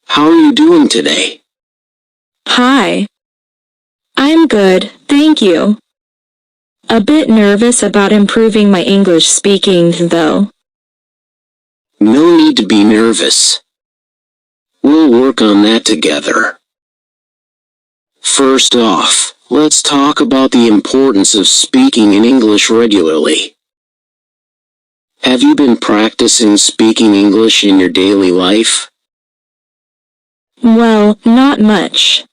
How are you doing today? Hi. I'm good, thank you. A bit nervous about improving my English speaking, though. No need to be nervous. We'll work on that together. First off, let's talk about the importance of speaking in English regularly. Have you been practicing speaking English in your daily life? Well, not much.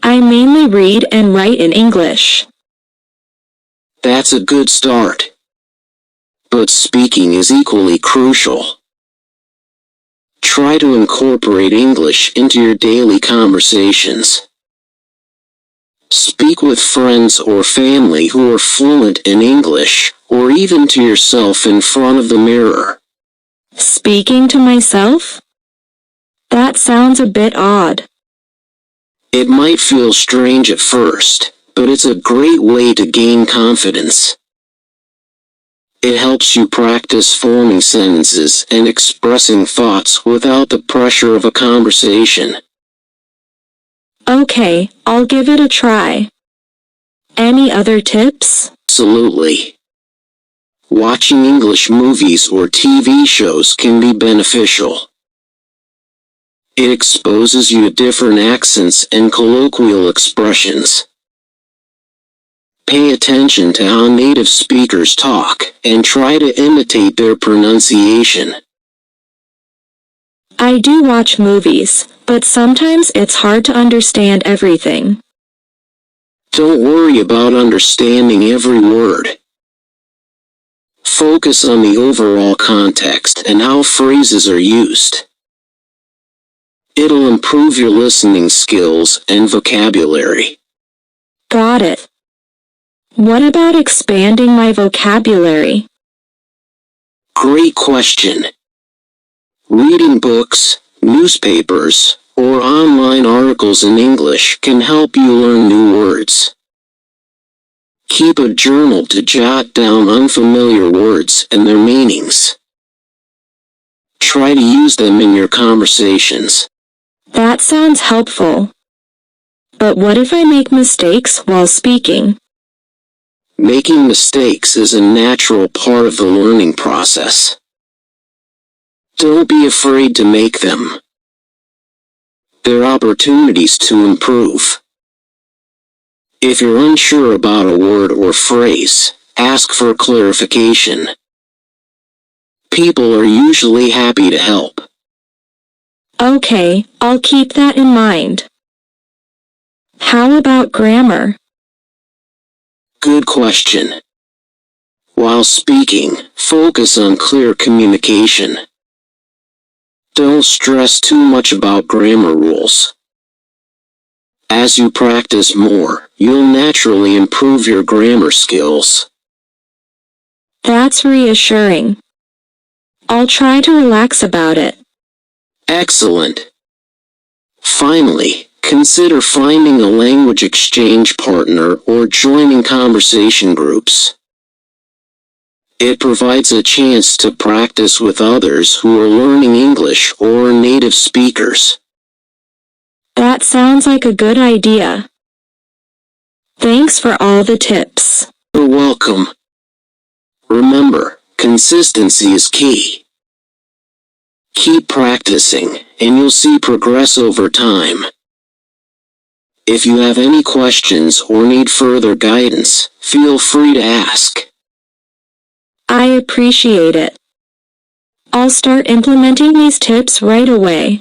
I mainly read and write in English. That's a good start. But speaking is equally crucial. Try to incorporate English into your daily conversations. Speak with friends or family who are fluent in English, or even to yourself in front of the mirror. Speaking to myself? That sounds a bit odd. It might feel strange at first, but it's a great way to gain confidence. It helps you practice forming sentences and expressing thoughts without the pressure of a conversation. Okay, I'll give it a try. Any other tips? Absolutely. Watching English movies or TV shows can be beneficial. It exposes you to different accents and colloquial expressions. Pay attention to how native speakers talk and try to imitate their pronunciation. I do watch movies, but sometimes it's hard to understand everything. Don't worry about understanding every word. Focus on the overall context and how phrases are used. It'll improve your listening skills and vocabulary. Got it. What about expanding my vocabulary? Great question. Reading books, newspapers, or online articles in English can help you learn new words. Keep a journal to jot down unfamiliar words and their meanings. Try to use them in your conversations. That sounds helpful. But what if I make mistakes while speaking? Making mistakes is a natural part of the learning process. Don't be afraid to make them. They're opportunities to improve. If you're unsure about a word or phrase, ask for clarification. People are usually happy to help. Okay, I'll keep that in mind. How about grammar? Good question. While speaking, focus on clear communication. Don't stress too much about grammar rules. As you practice more, you'll naturally improve your grammar skills. That's reassuring. I'll try to relax about it. Excellent. Finally, consider finding a language exchange partner or joining conversation groups. It provides a chance to practice with others who are learning English or are native speakers. That sounds like a good idea. Thanks for all the tips. You're welcome. Remember, consistency is key. Keep practicing, and you'll see progress over time. If you have any questions or need further guidance, feel free to ask. I appreciate it. I'll start implementing these tips right away.